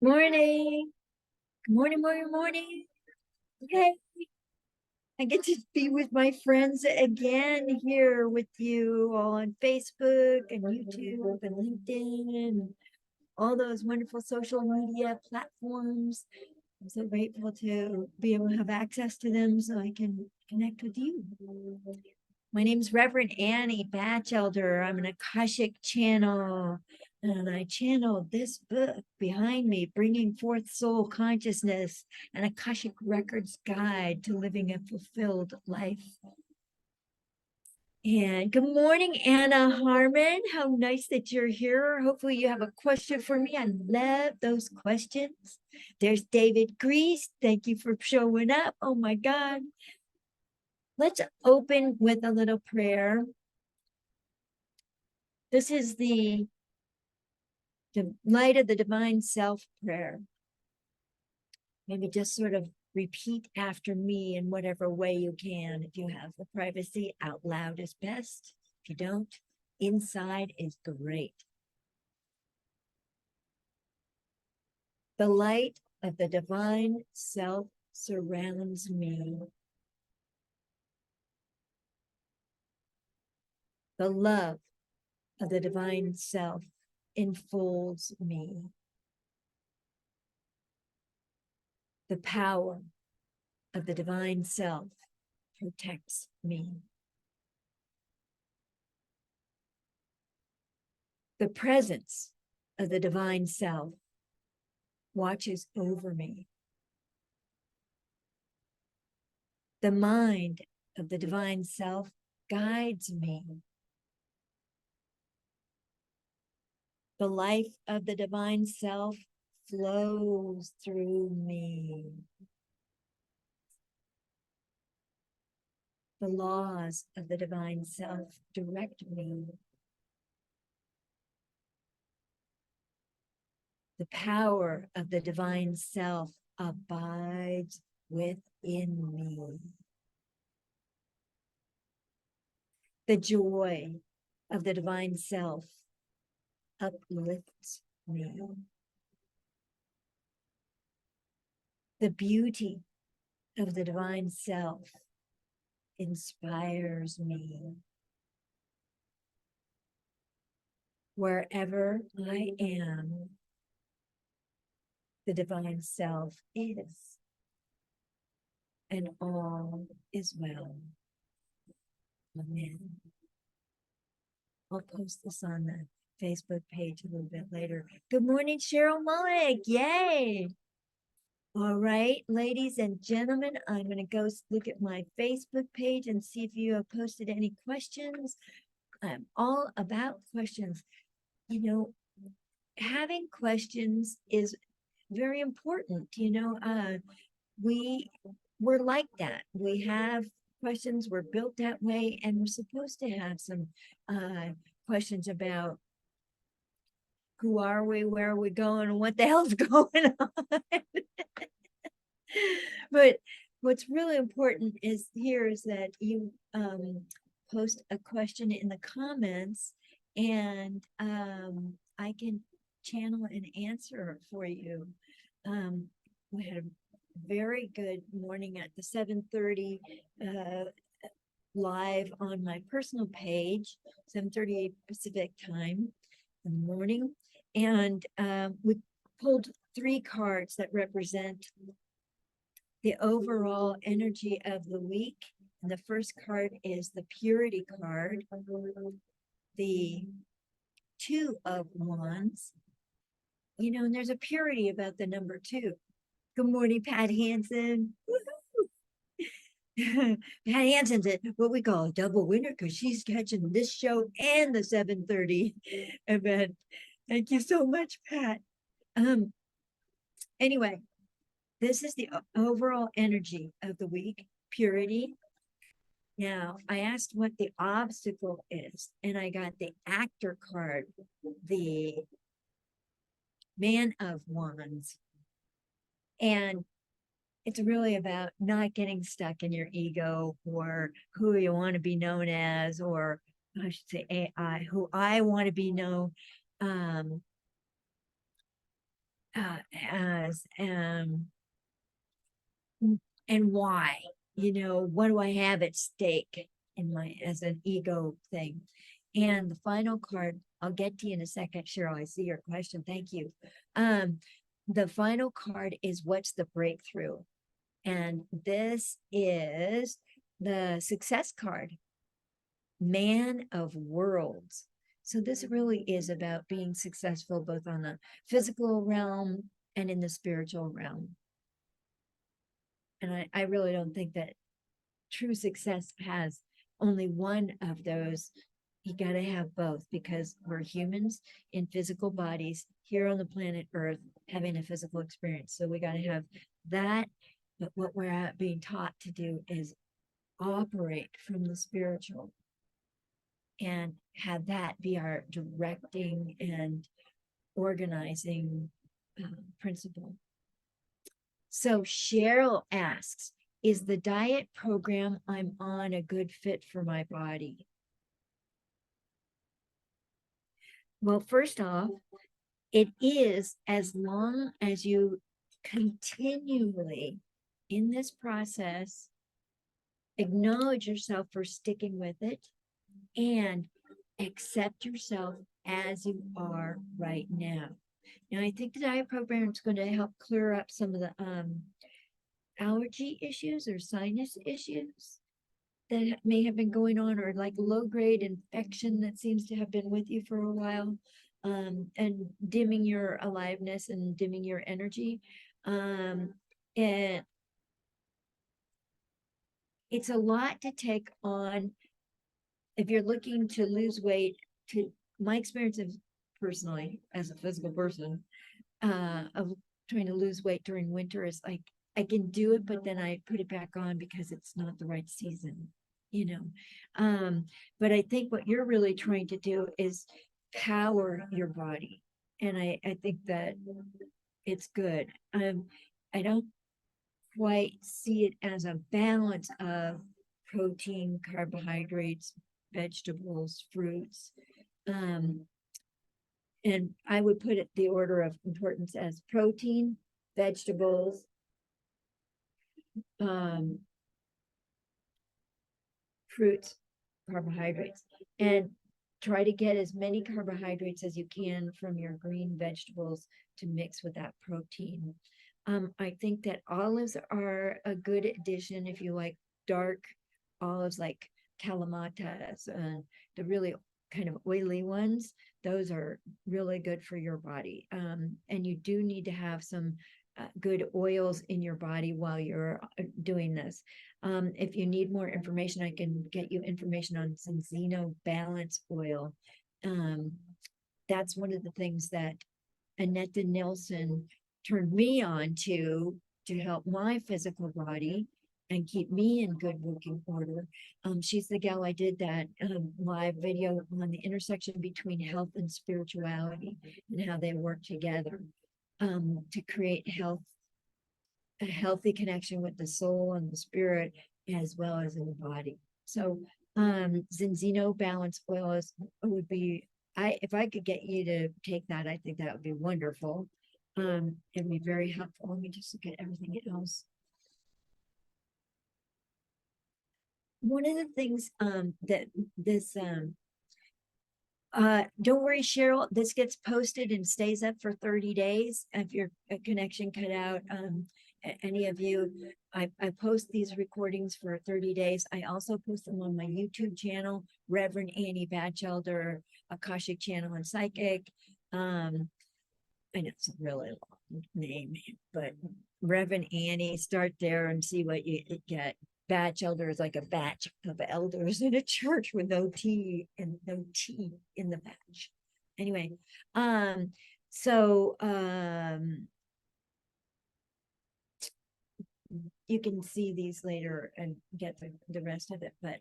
Morning. Good morning, morning, morning. Yay. I get to be with my friends again here with you on Facebook and YouTube and LinkedIn and all those wonderful social media platforms. I'm so grateful to be able to have access to them so I can connect with you. My name is Reverend Annie Batchelder. I'm an Akashic channel, and I channeled this book behind me, Bringing Forth Soul Consciousness, an Akashic Records Guide to Living a Fulfilled Life. And good morning, Anna Harmon. How nice that you're here. Hopefully you have a question for me. I love those questions. There's David Grease. Thank you for showing up. Oh my God. Let's open with a little prayer. This is the light of the divine self prayer. Maybe just sort of repeat after me in whatever way you can. If you have the privacy, out loud is best. If you don't, inside is great. The light of the divine self surrounds me. The love of the divine self enfolds me. The power of the divine self protects me. The presence of the divine self watches over me. The mind of the divine self guides me. The life of the divine self flows through me. The laws of the divine self direct me. The power of the divine self abides within me. The joy of the divine self uplifts me. The beauty of the divine self inspires me. Wherever I am, the divine self is, and all is well. Amen. I'll post this on the Facebook page a little bit later. Good morning, Cheryl Mullick. Yay. All right, ladies and gentlemen, I'm going to go look at my Facebook page and see if you have posted any questions. I'm all about questions. You know, having questions is very important. We're like that. We have questions. We're built that way, and we're supposed to have some questions about who are we, where are we going, and what the hell's going on. But what's really important is that you post a question in the comments, and I can channel an answer for you. We had a very good morning at the 7:30 live on my personal page, 7:38 Pacific time in the morning, and we pulled 3 cards that represent the overall energy of the week. And the first card is the purity card, the 2 of Wands. And there's a purity about the number 2. Good morning, Pat Hansen. Pat Hansen's what we call a double winner because she's catching this show and the 7:30 event. Thank you so much, Pat. Anyway, this is the overall energy of the week, purity. Now, I asked what the obstacle is, and I got the actor card, the Man of Wands. And it's really about not getting stuck in your ego or who you want to be known as, or I should say AI, who I want to be known. as and why, what do I have at stake in my as an ego thing. And the final card, I'll get to you in a second, Cheryl. I see your question. Thank you. The final card is what's the breakthrough? And this is the success card, Man of Worlds. So this really is about being successful both on the physical realm and in the spiritual realm. And I really don't think that true success has only one of those. You got to have both, because we're humans in physical bodies here on the planet Earth having a physical experience. So we got to have that. But what we're being taught to do is operate from the spiritual and have that be our directing and organizing principle. So Cheryl asks, is the diet program I'm on a good fit for my body? Well, first off, it is, as long as you continually in this process acknowledge yourself for sticking with it and accept yourself as you are right now. Now, I think the diet program is going to help clear up some of the allergy issues or sinus issues that may have been going on, or like low grade infection that seems to have been with you for a while, and dimming your aliveness and dimming your energy. And it's a lot to take on if you're looking to lose weight. To my experience of personally as a physical person of trying to lose weight during winter is like I can do it, but then I put it back on because it's not the right season, you know. But I think what you're really trying to do is power your body. And I think that it's good. I don't quite see it as a balance of protein, carbohydrates, vegetables, fruits. And I would put it the order of importance as protein, vegetables, fruits, carbohydrates, and try to get as many carbohydrates as you can from your green vegetables to mix with that protein. I think that olives are a good addition if you like dark olives, like calamatas, the really kind of oily ones. Those are really good for your body. And you do need to have some good oils in your body while you're doing this. If you need more information, I can get you information on Zinzino Balance Oil. That's one of the things that Annette Nilsson turned me on to help my physical body and keep me in good working order. She's the gal I did that live video on the intersection between health and spirituality and how they work together to create a healthy connection with the soul and the spirit, as well as in the body. So Zinzino Balance Oil would be, if I could get you to take that, I think that would be wonderful. It'd be very helpful. Let me just look at everything else. One of the things that this don't worry, Cheryl, this gets posted and stays up for 30 days. If your connection cut out, any of you, I post these recordings for 30 days. I also post them on my YouTube channel, Reverend Annie Batchelder, Akashic Channel and Psychic. I know it's a really long name, but Reverend Annie, start there and see what you get. Batchelder is like a batch of elders in a church with no T and no T in the batch. Anyway, so you can see these later and get the rest of it. But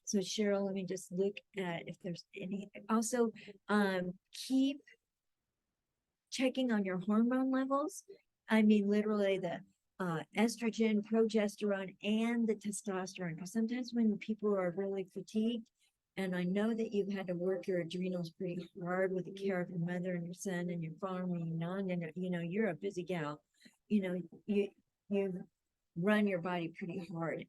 so Cheryl, let me just look at if there's any. Also, keep checking on your hormone levels. I mean, literally the estrogen, progesterone, and the testosterone. Because sometimes when people are really fatigued, And I know that you've had to work your adrenals pretty hard with the care of your mother and your son and your farm and you're a busy gal. You know, you run your body pretty hard,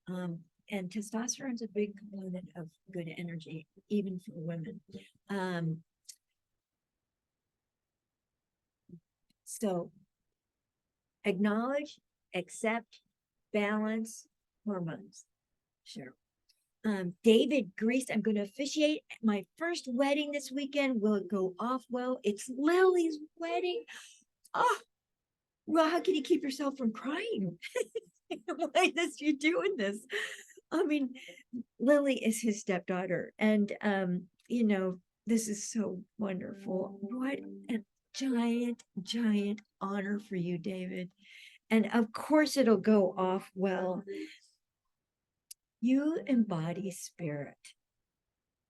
um and testosterone is a big component of good energy, even for women. Um, so acknowledge, accept, balance hormones. Sure. David Grease, I'm going to officiate my first wedding this weekend. Will it go off well? It's Lily's wedding. Oh, well, how can you keep yourself from crying? Why is you doing this? I mean, Lily is his stepdaughter, and this is so wonderful. What a giant honor for you, David. And of course, it'll go off well. You embody spirit.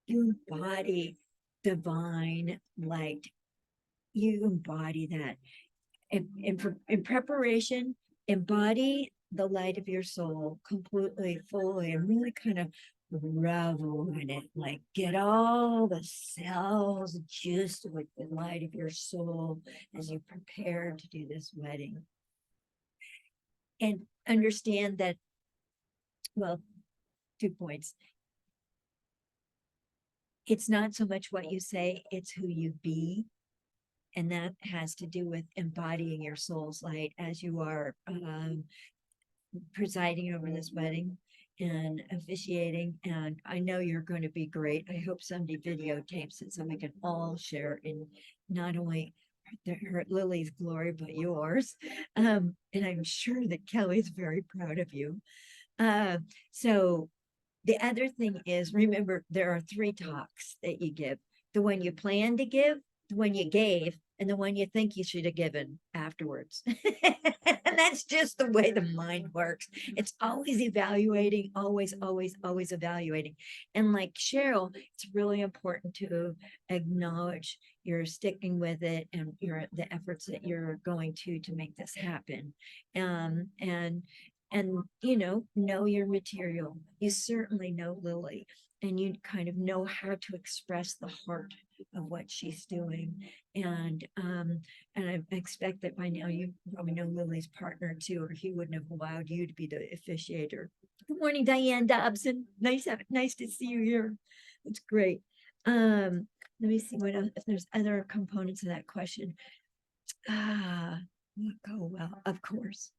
You embody divine light. You embody that. In preparation, embody the light of your soul completely, fully, and really kind of revel in it. Like get all the cells juiced with the light of your soul as you prepare to do this wedding. And understand that, well, 2 points. It's not so much what you say, it's who you be. And that has to do with embodying your soul's light as you are presiding over this wedding and officiating. And I know you're going to be great. I hope somebody videotapes it so we can all share in not only her Lily's glory, but yours. And I'm sure that Kelly's very proud of you. So the other thing is, remember, there are 3 talks that you give: the one you plan to give, the one you gave, and the one you think you should have given afterwards. And that's just the way the mind works. It's always evaluating, always evaluating. And like Cheryl, it's really important to acknowledge you're sticking with it and the efforts that you're going to make this happen. And know your material. You certainly know Lily, and you kind of know how to express the heart of what she's doing. And I expect that by now you probably know Lily's partner too, or he wouldn't have allowed you to be the officiator. Good morning, Diane Dobson. Nice to see you here. It's great. Let me see what else, if there's other components of that question. Oh well, of course.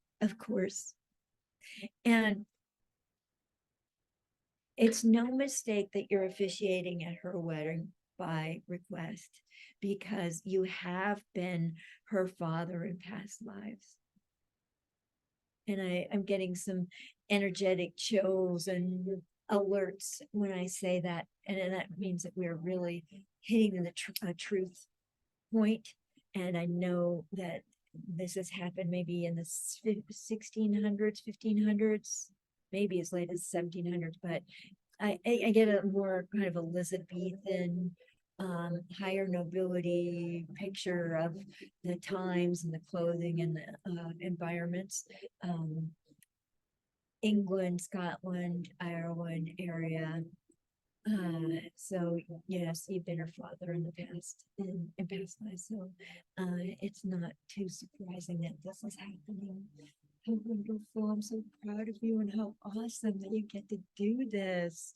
And it's no mistake that you're officiating at her wedding by request, because you have been her father in past lives. And I'm getting some energetic chills and alerts when I say that. And that means that we're really hitting the truth point. And I know that this has happened maybe in the 1600s, 1500s, maybe as late as 1700s, but I get a more kind of Elizabethan, higher nobility picture of the times and the clothing and the environments. England, Scotland, Ireland area. So yes, you've been her father in the past, in past lives. So it's not too surprising that this is happening. How wonderful. I'm so proud of you, and how awesome that you get to do this.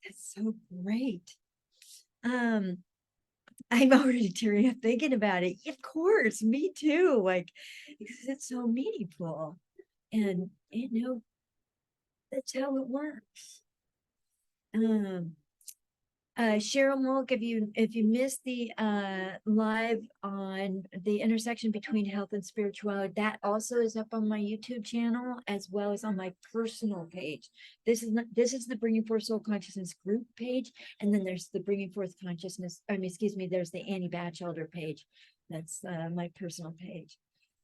That's so great. Um, I'm already tearing up thinking about it. Of course, me too. Like, because it's so meaningful. And that's how it works. Um, Cheryl Mulk, if you missed the live on the intersection between health and spirituality, that also is up on my YouTube channel as well as on my personal page. This is the Bringing Forth Soul Consciousness group page, and then there's the Bringing Forth Consciousness. There's the Annie Batchelder page. That's my personal page.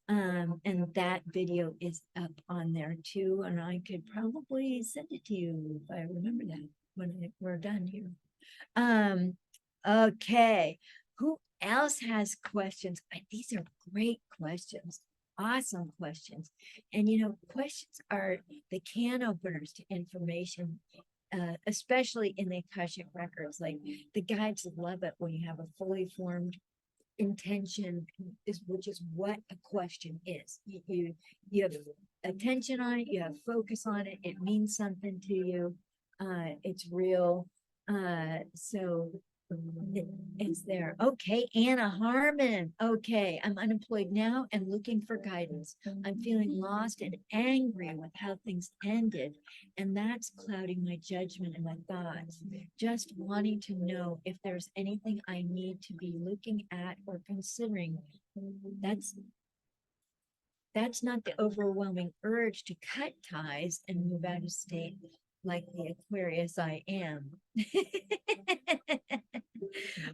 And that video is up on there too, and I could probably send it to you if I remember that when we're done here. Okay. Who else has questions? These are great questions. Awesome questions. And questions are the can openers to information. especially in the Akashic records. Like the guides love it when you have a fully formed intention, which is what a question is. You have attention on it, you have focus on it, it means something to you, it's real. So it's there. Okay, Anna Harmon. Okay, I'm unemployed now and looking for guidance. I'm feeling lost and angry with how things ended, and that's clouding my judgment and my thoughts. Just wanting to know if there's anything I need to be looking at or considering. That's that's not the overwhelming urge to cut ties and move out of state like the Aquarius I am.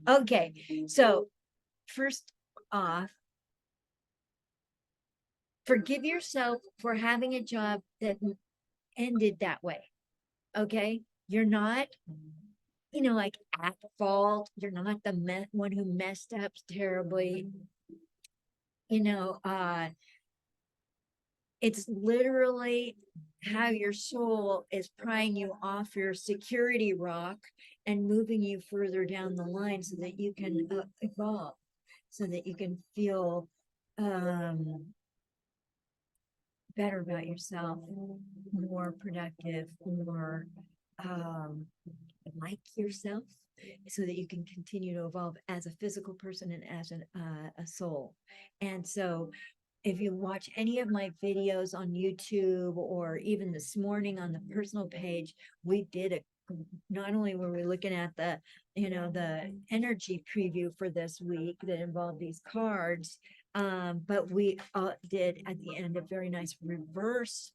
Okay, so first off, forgive yourself for having a job that ended that way. Okay, you're not, like at fault. You're not the one who messed up terribly. You know, it's literally how your soul is prying you off your security rock and moving you further down the line so that you can evolve, so that you can feel better about yourself, more productive, more like yourself, so that you can continue to evolve as a physical person and as a soul. And so if you watch any of my videos on YouTube, or even this morning on the personal page, we did it. Not only were we looking at the energy preview for this week that involved these cards, but we did at the end a very nice reverse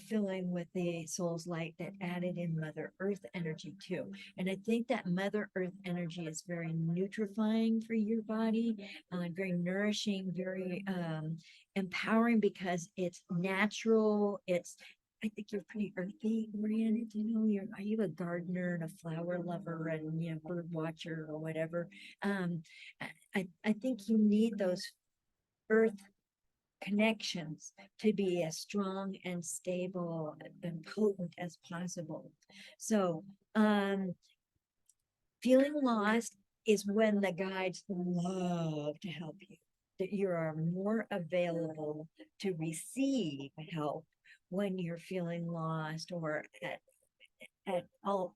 filling with the soul's light that added in Mother Earth energy too. And I think that Mother Earth energy is very nutrifying for your body, very nourishing, very empowering, because it's natural. I think you're pretty earthy oriented. Are you a gardener and a flower lover and bird watcher or whatever? I think you need those earth connections to be as strong and stable and potent as possible. So, feeling lost is when the guides love to help you, that you are more available to receive help when you're feeling lost, or at all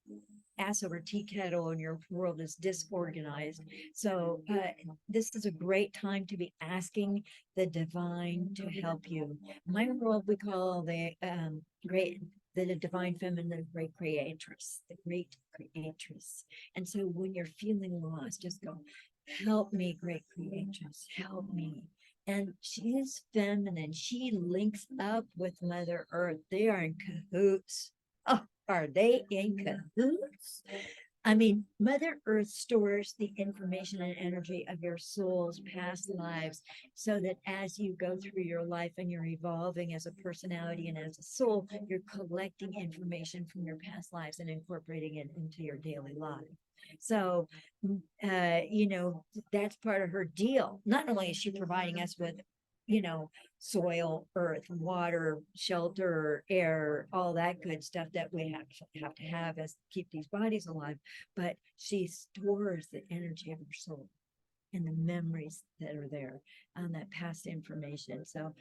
ass over tea kettle and your world is disorganized. So this is a great time to be asking the divine to help you. My world, we call the divine feminine, the great creatress, the great creatress. And so when you're feeling lost, just go, help me, great creatress, help me. And she is feminine. She links up with Mother Earth. They are in cahoots. Oh, are they in cahoots? I mean, Mother Earth stores the information and energy of your soul's past lives, so that as you go through your life and you're evolving as a personality and as a soul, you're collecting information from your past lives and incorporating it into your daily life. So, that's part of her deal. Not only is she providing us with, soil, earth, water, shelter, air, all that good stuff that we have to have as keep these bodies alive, but she stores the energy of your soul and the memories that are there on that past information. So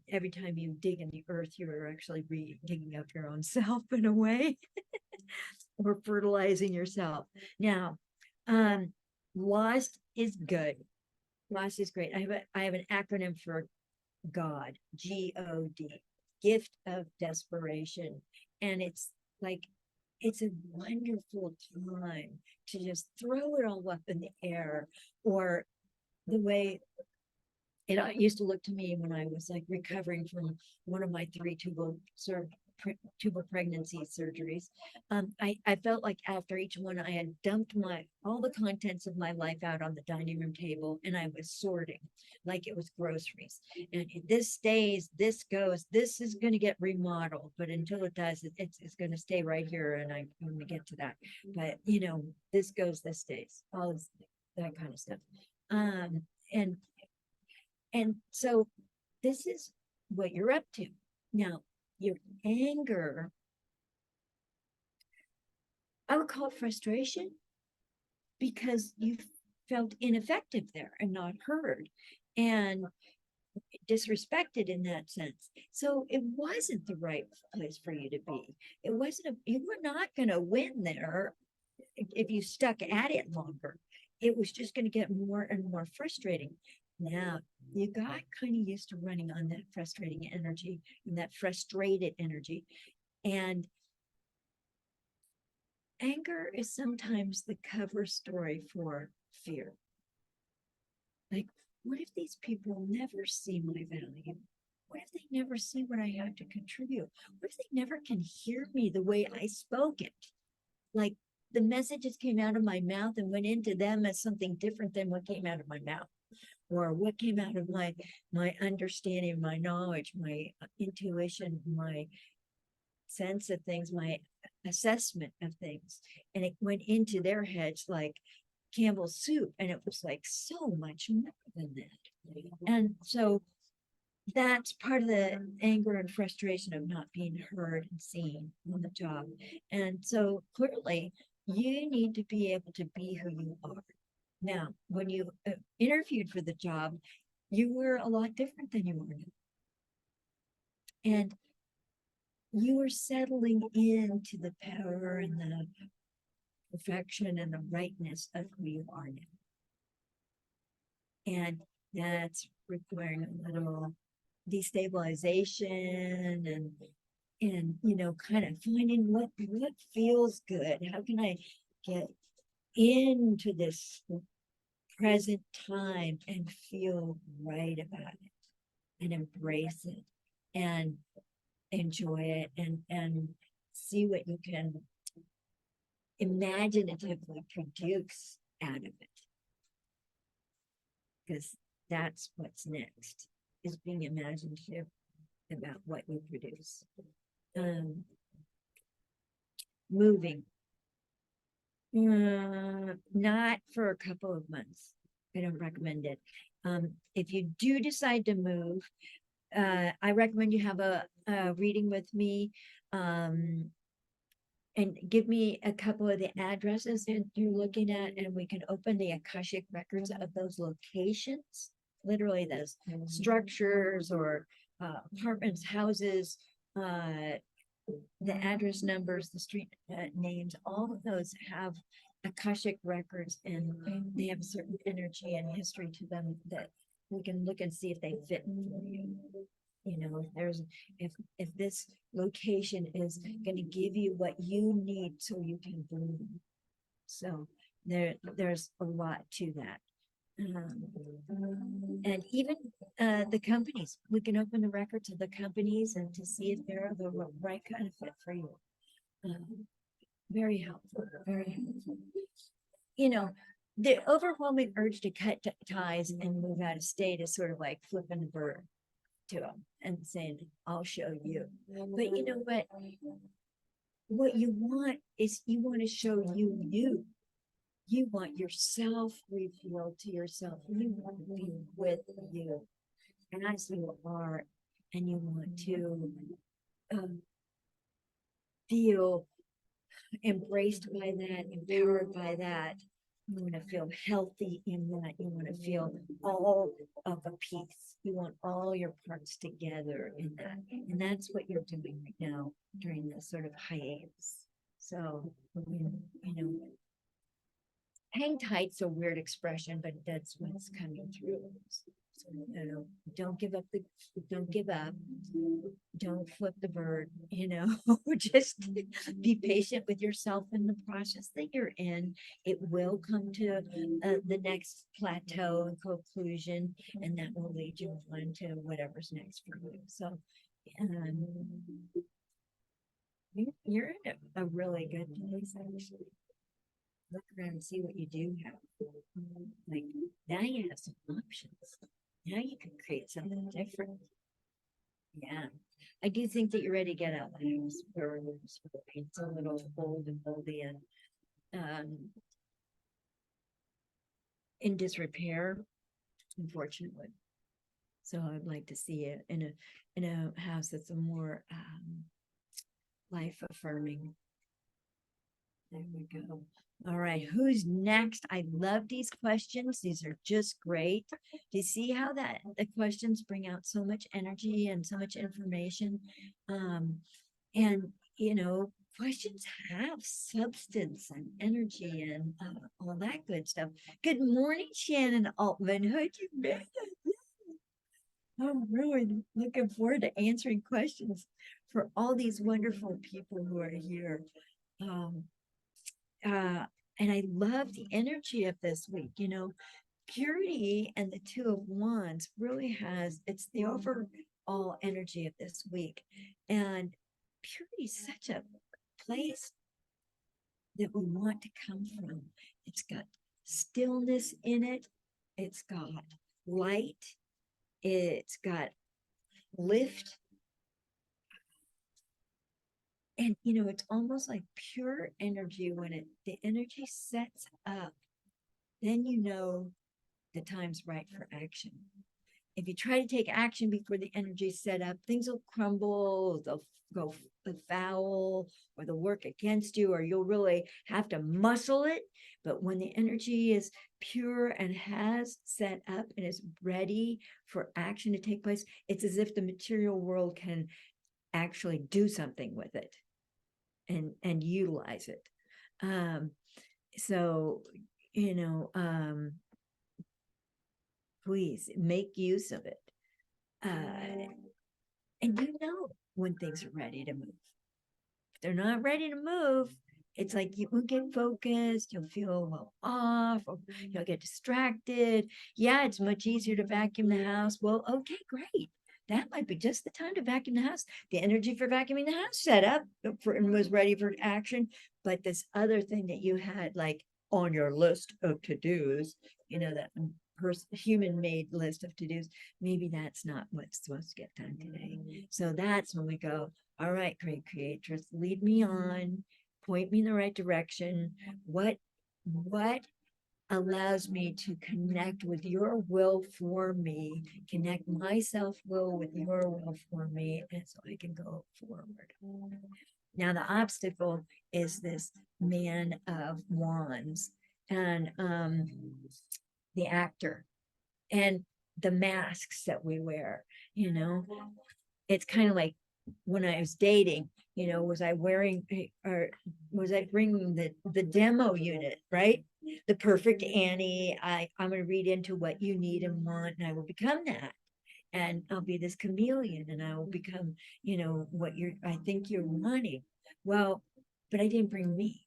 every time you dig in the earth, you're actually digging up your own self in a way, or fertilizing yourself. Now, lost is good. Lost is great. I have an acronym for God, God, gift of desperation. And it's like, it's a wonderful time to just throw it all up in the air, or the way it used to look to me when I was like recovering from one of my three tubal pregnancy surgeries. I felt like after each one, I had dumped all the contents of my life out on the dining room table, and I was sorting like it was groceries. And this stays, this goes, this is going to get remodeled, but until it does, it's going to stay right here, and I'm going to get to that. But this goes, this stays, all this, that kind of stuff. And so this is what you're up to now. Your anger I would call it frustration because you felt ineffective there and not heard and disrespected in that sense. So it wasn't the right place for you to be. It wasn't, you were not going to win there if you stuck at it longer. It was just going to get more and more frustrating. Now you got kind of used to running on that frustrating energy and that frustrated energy. And anger is sometimes the cover story for fear. Like, what if these people never see my value? What if they never see what I have to contribute? What if they never can hear me the way I spoke it? Like the messages came out of my mouth and went into them as something different than what came out of my mouth, or what came out of my understanding, my knowledge, my intuition, my sense of things, my assessment of things. And it went into their heads like Campbell's soup. And it was like so much more than that. And so that's part of the anger and frustration of not being heard and seen on the job. And so clearly, you need to be able to be who you are. Now, when you interviewed for the job, you were a lot different than you are now. And you were settling into the power and the perfection and the rightness of who you are now. And that's requiring a little destabilization and kind of finding what feels good. How can I get into this present time and feel right about it and embrace it and enjoy it and see what you can imaginatively produce out of it, because that's what's next, is being imaginative about what you produce. Moving, not for a couple of months. I don't recommend it. If you do decide to move, I recommend you have a reading with me, and give me a couple of the addresses that you're looking at, and we can open the Akashic records of those locations, literally those structures or apartments, houses, the address numbers, the street names, all of those have Akashic records, and they have a certain energy and history to them that we can look and see if they fit for you. If there's if this location is going to give you what you need so you can bloom. So there's a lot to that. And even the companies, we can open the records of the companies and to see if they're the right kind of fit for you. Very helpful, very helpful. The overwhelming urge to cut ties and move out of state is sort of like flipping the bird to them and saying, I'll show you. But you know what you want is, you want to show you. You want yourself revealed to yourself. You want to be with you as you are, and you want to feel embraced by that, empowered by that. You want to feel healthy in that. You want to feel all of a piece. You want all your parts together in that. And that's what you're doing right now during this sort of hiatus. So, hang tight's a weird expression, but that's what's coming through. So, don't give up. Don't flip the bird. Just be patient with yourself in the process that you're in. It will come to the next plateau and conclusion, and that will lead you on to whatever's next for you. So, you're in a really good place, actually. Look around and see what you do have. Like, now you have some options. Now you can create something different. Yeah. I do think that you're ready to get out of the house where it's a little old and moldy and in disrepair, unfortunately. So I'd like to see it in a house that's a more life affirming There we go. All right, who's next? I love these questions. These are just great. Do you see how that the questions bring out so much energy and so much information? And questions have substance and energy and all that good stuff. Good morning, Shannon Altman. How'd you been? I'm really looking forward to answering questions for all these wonderful people who are here. Um, and I love the energy of this week. Purity and the Two of Wands really it's the overall energy of this week. And purity is such a place that we want to come from. It's got stillness in it, it's got light, it's got lift. And it's almost like pure energy when the energy sets up, then the time's right for action. If you try to take action before the energy's set up, things will crumble, they'll go foul, or they'll work against you, or you'll really have to muscle it. But when the energy is pure and has set up and is ready for action to take place, it's as if the material world can actually do something with it and utilize it. So, please make use of it. And when things are ready to move. If they're not ready to move, it's like you won't get focused, you'll feel well off, or you'll get distracted. Yeah, it's much easier to vacuum the house. Well, okay, great. That might be just the time to vacuum the house. The energy for vacuuming the house set up and was ready for action. But this other thing that you had like on your list of to-dos, that human-made list of to-dos, maybe that's not what's supposed to get done today. So that's when we go, all right, great creatress, lead me on, point me in the right direction. What allows me to connect with your will for me, connect my self-will with your will for me, and so I can go forward. Now, the obstacle is this man of wands and the actor and the masks that we wear. It's kind of like when I was dating, was I wearing or was I bringing the demo unit, right? The perfect Annie. I'm going to read into what you need and want, and I will become that. And I'll be this chameleon, and I will become, what I think you're wanting. Well, but I didn't bring me.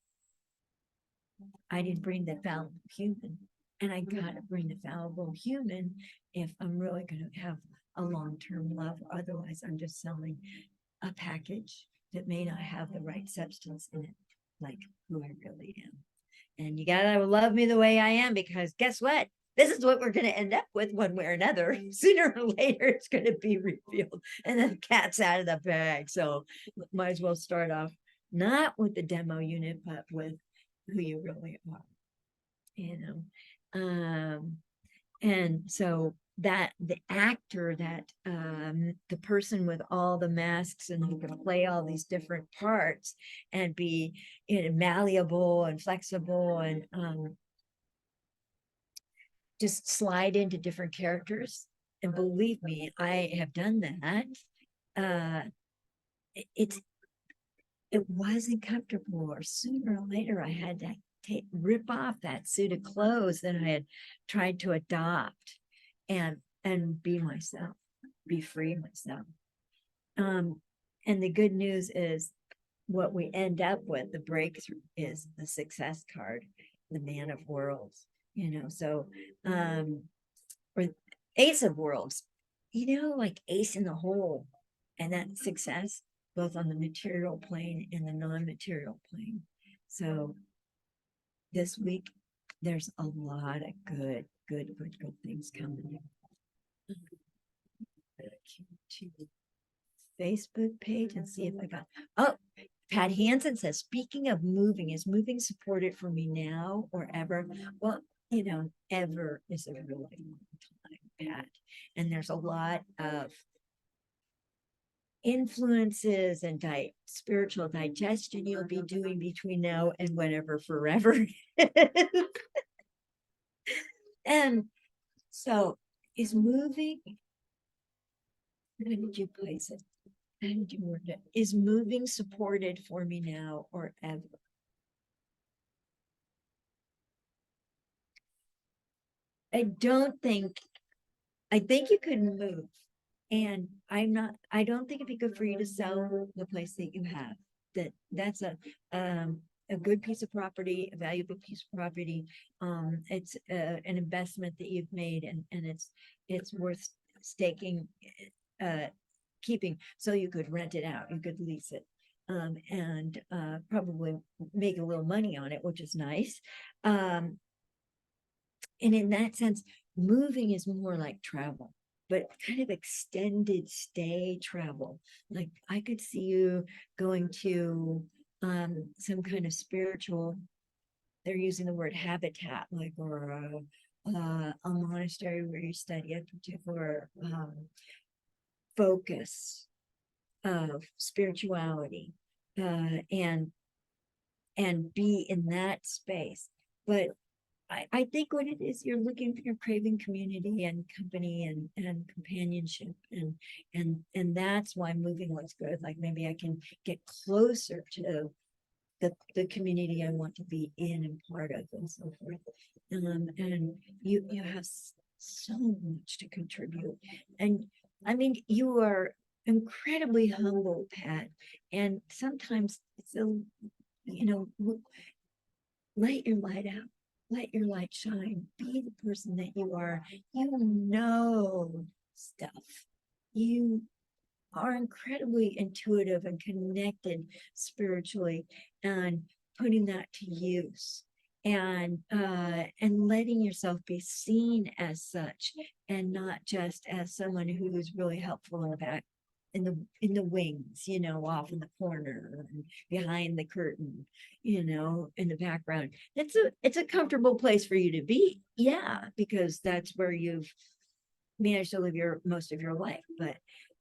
I didn't bring the fallible human. And I got to bring the fallible human if I'm really going to have a long-term love. Otherwise, I'm just selling a package that may not have the right substance in it, like who I really am. And you gotta love me the way I am, because guess what? This is what we're going to end up with one way or another. Sooner or later, it's going to be revealed, and the cat's out of the bag. So might as well start off not with the demo unit, but with who you really are. And so that the actor, that the person with all the masks and who can play all these different parts and be malleable and flexible and just slide into different characters. And believe me, I have done that. It wasn't comfortable, or sooner or later I had to rip off that suit of clothes that I had tried to adopt and be myself, be free myself. And the good news is what we end up with, the breakthrough, is the success card, the man of worlds, so or ace of worlds, like ace in the hole, and that success both on the material plane and the non-material plane. So this week, there's a lot of good things coming. Facebook page and see if I got. Oh, Pat Hansen says, speaking of moving, is moving supported for me now or ever? Well, ever is a really long time, Pat. And there's a lot of influences and spiritual digestion you'll be doing between now and whenever forever. And so is moving, how did you place it? How did you word it? Is moving supported for me now or ever? I don't think, I think you could move. And I don't think it'd be good for you to sell the place that you have. That's a good piece of property, a valuable piece of property. It's an investment that you've made, and it's worth staking, uh, keeping. So you could rent it out, you could lease it, and probably make a little money on it, which is nice. And in that sense, moving is more like travel, but kind of extended stay travel. Like I could see you going to some kind of spiritual, they're using the word habitat, like, or a monastery where you study a particular focus of spirituality, and be in that space. But I think what it is, you're craving community and company and companionship, and that's why moving looks good. Like maybe I can get closer to the community I want to be in and part of, and so forth. And you have so much to contribute. And I mean, you are incredibly humble, Pat. And sometimes it's let your light out, let your light shine, be the person that you are. You know stuff. You are incredibly intuitive and connected spiritually, and putting that to use, and letting yourself be seen as such, and not just as someone who's really helpful in the back, in the wings, off in the corner and behind the curtain, in the background. It's a comfortable place for you to be, yeah, because that's where you've managed to live most of your life. But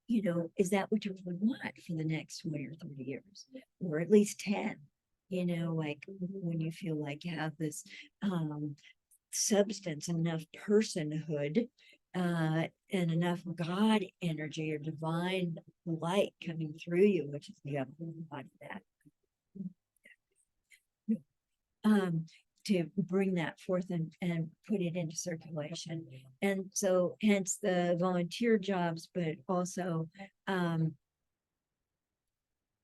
is that what you really want for the next 20 or 30 years, or at least 10? Like when you feel like you have this substance, enough personhood, and enough God energy or divine light coming through you, which is you have a lot of that. To bring that forth and put it into circulation. And so hence the volunteer jobs, but also,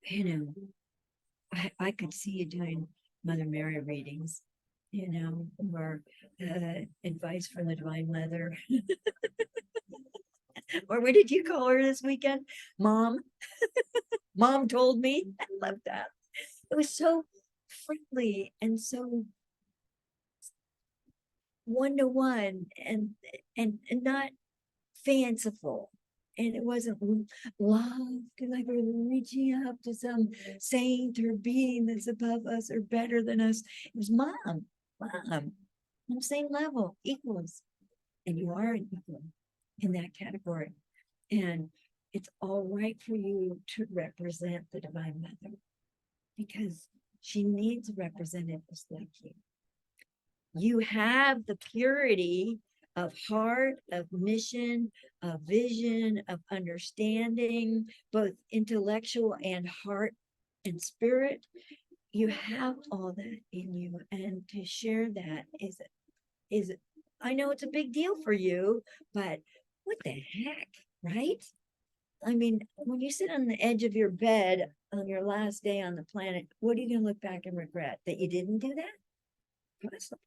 you know, I could see you doing Mother Mary readings, or advice from the Divine Mother. Or what did you call her this weekend? Mom. Mom told me. I love that. It was so friendly and so one-to-one, and not fanciful. And it wasn't love, like we're reaching up to some saint or being that's above us or better than us. It was mom, on the same level, equals. And you are an equal in that category. And it's all right for you to represent the Divine Mother, because she needs representatives like you. You have the purity of heart, of mission, of vision, of understanding, both intellectual and heart and spirit. You have all that in you, and to share that is I know it's a big deal for you, but what the heck, right? I mean, when you sit on the edge of your bed on your last day on the planet, what are you going to look back and regret? That you didn't do that? Possibly.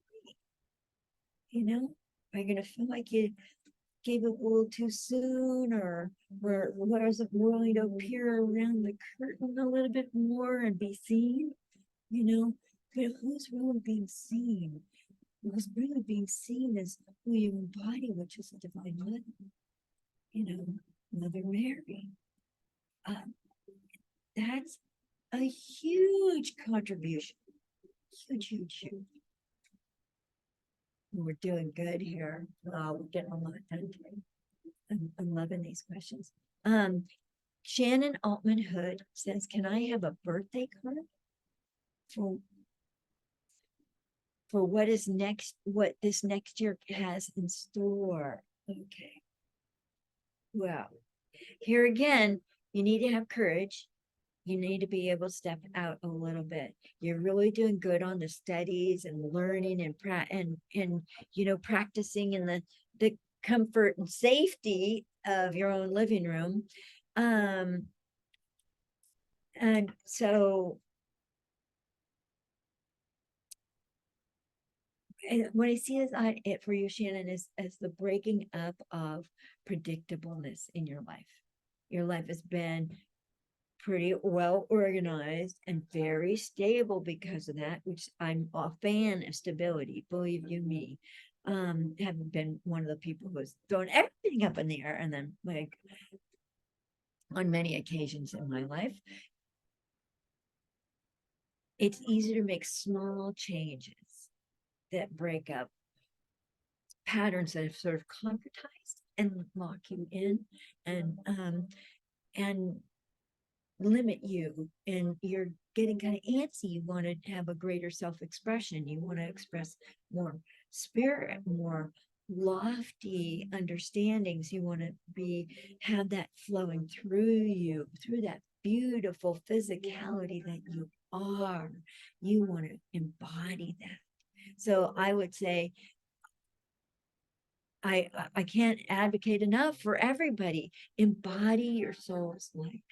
Are you going to feel like you gave up a little too soon, or was it willing to peer around the curtain a little bit more and be seen? But who's really being seen? Who's really being seen is who you embody, which is the Divine Mother, Mother Mary. That's a huge contribution. Huge, huge, huge. We're doing good here. We're getting a lot done today. I'm loving these questions. Shannon Altman Hood says, can I have a birthday card for what is next, what this next year has in store? Okay. Well, here again, you need to have courage. You need to be able to step out a little bit. You're really doing good on the studies and learning and practicing in the comfort and safety of your own living room. And so what I see it for you, Shannon, is as the breaking up of predictableness in your life. Your life has been pretty well organized and very stable because of that, which I'm a fan of stability, believe you me. Haven't been one of the people who has thrown everything up in the air, and then like on many occasions in my life, it's easy to make small changes that break up patterns that have sort of concretized and lock you in and limit you, and you're getting kind of antsy. You want to have a greater self-expression. You want to express more spirit, more lofty understandings. You want to have that flowing through you, through that beautiful physicality that you are. You want to embody that. So I would say I can't advocate enough for everybody. Embody your soul's light,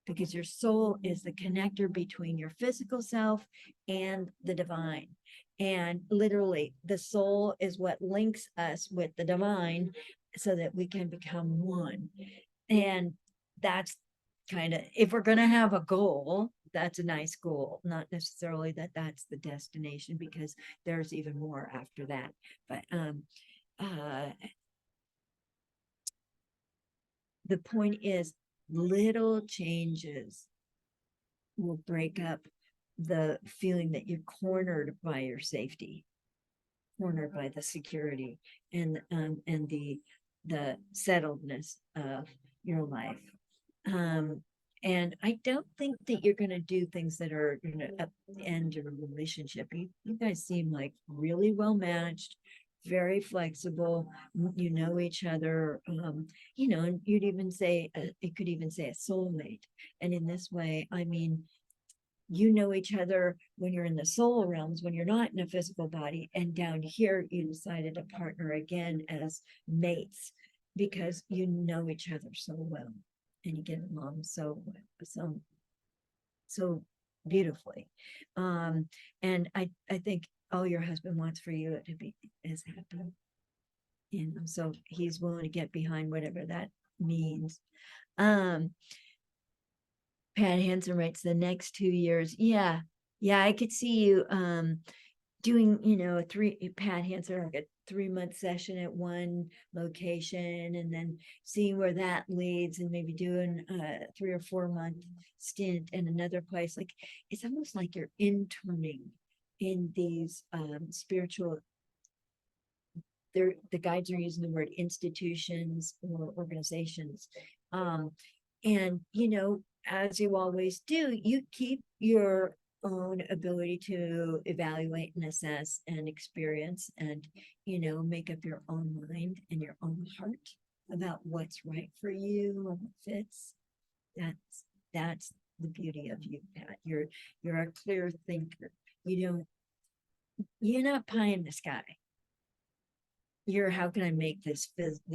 because your soul is the connector between your physical self and the divine. And literally, the soul is what links us with the divine so that we can become one. And that's kind of, if we're going to have a goal, that's a nice goal, not necessarily that that's the destination, because there's even more after that. But the point is, little changes will break up the feeling that you're cornered by your safety, cornered by the security and the settledness of your life. And I don't think that you're going to do things that are going to upend your relationship. You guys seem like really well matched, very flexible. You know each other. And you'd even say it could even say a soulmate. And in this way, I mean, you know each other when you're in the soul realms, when you're not in a physical body, and down here you decided to partner again as mates because you know each other so well and you get along so beautifully. And I think all your husband wants for you to be is happy, so he's willing to get behind whatever that means. Pat Hansen writes the next 2 years. Yeah. I could see you doing, Pat Hansen, like a 3-month session at one location and then seeing where that leads, and maybe doing a 3 or 4 month stint in another place. Like, it's almost like you're interning in these spiritual, the guides are using the word institutions or organizations. And as you always do, you keep your own ability to evaluate and assess and experience and make up your own mind and your own heart about what's right for you and what fits. That's the beauty of you, Pat. You're a clear thinker. You're not pie in the sky. You're, how can I make this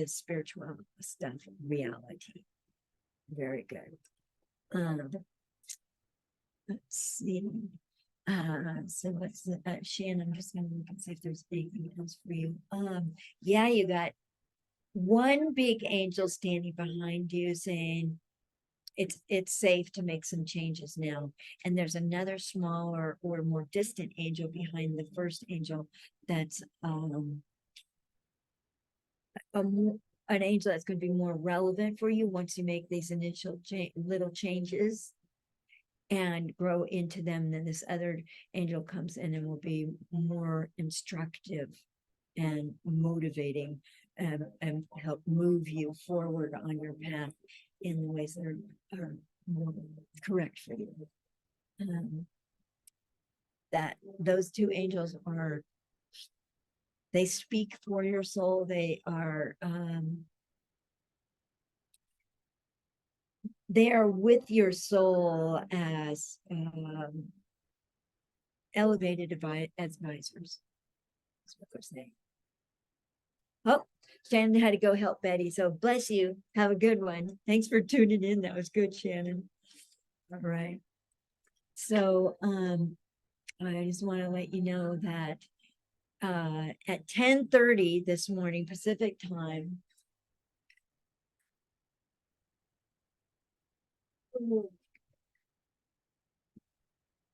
spiritual stuff reality? Very good. Let's see. So what's the Shannon? I'm just gonna look and see if there's anything else for you. Yeah, you got one big angel standing behind you saying it's safe to make some changes now. And there's another smaller or more distant angel behind the first angel that's an angel that's going to be more relevant for you once you make these initial little changes and grow into them. Then this other angel comes in and will be more instructive and motivating and help move you forward on your path. in the ways that are more correct for you. That those two angels are, they speak for your soul. They are with your soul as elevated advisors. That's what they're saying. Oh, Shannon had to go help Betty. So bless you. Have a good one. Thanks for tuning in. That was good, Shannon. All right. So I just want to let you know that at 10:30 this morning Pacific time,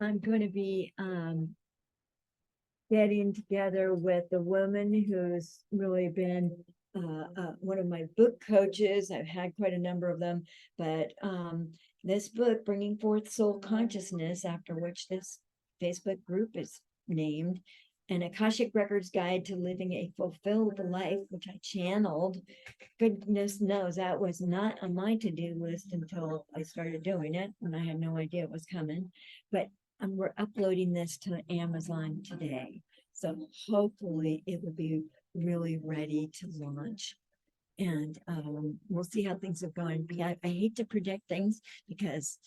I'm going to be getting together with a woman who's really been one of my book coaches. I've had quite a number of them, but this book, Bringing Forth Soul Consciousness, after which this Facebook group is named, an Akashic Records Guide to Living a Fulfilled Life, which I channeled. Goodness knows that was not on my to-do list until I started doing it, and I had no idea it was coming. But we're uploading this to Amazon today. So hopefully it will be really ready to launch. And we'll see how things are going. I hate to predict things because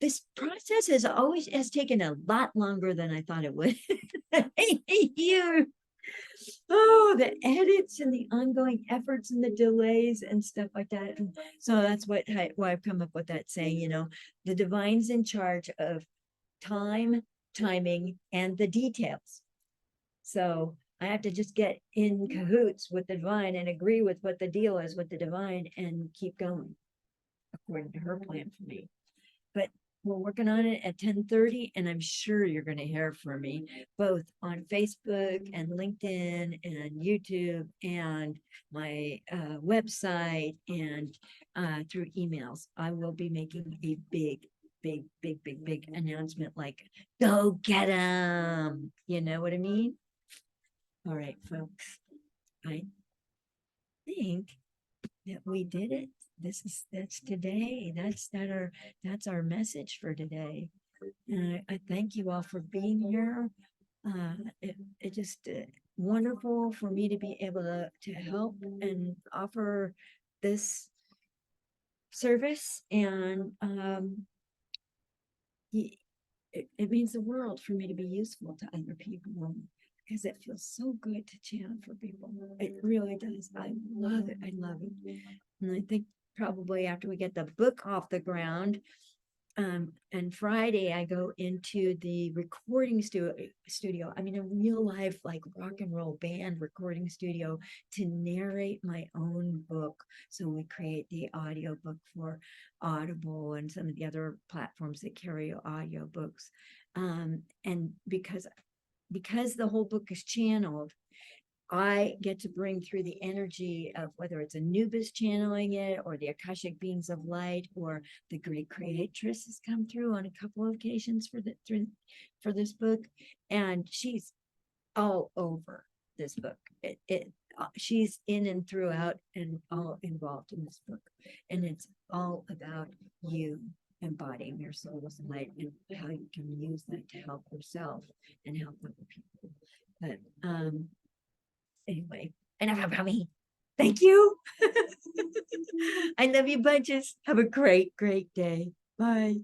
this process has taken a lot longer than I thought it would. You, the edits and the ongoing efforts and the delays and stuff like that. And so that's why I've come up with that saying, the divine's in charge of time, timing, and the details. So I have to just get in cahoots with the divine and agree with what the deal is with the divine and keep going according to her plan for me. But we're working on it at 10:30, and I'm sure you're going to hear from me both on Facebook and LinkedIn and YouTube and my website and through emails. I will be making a big announcement, like, go get them. You know what I mean? All right, folks. I think that we did it. That's today. That's our message for today. And I thank you all for being here. It just wonderful for me to be able to help and offer this service, and it means the world for me to be useful to other people, because it feels so good to chant for people. It really does. I love it. I love it. And I think probably after we get the book off the ground, and Friday I go into the recording studio. I mean, a real life, like, rock and roll band recording studio to narrate my own book. So we create the audio book for Audible and some of the other platforms that carry audio books. And because the whole book is channeled, I get to bring through the energy of whether it's Anubis channeling it, or the Akashic beings of light, or the great creatress has come through on a couple of occasions for this book, and she's all over this book. She's in and throughout and all involved in this book, and it's all about you embodying your soul's light and how you can use that to help yourself and help other people. But anyway, enough about me. Thank you. I love you bunches. Have a great day. Bye.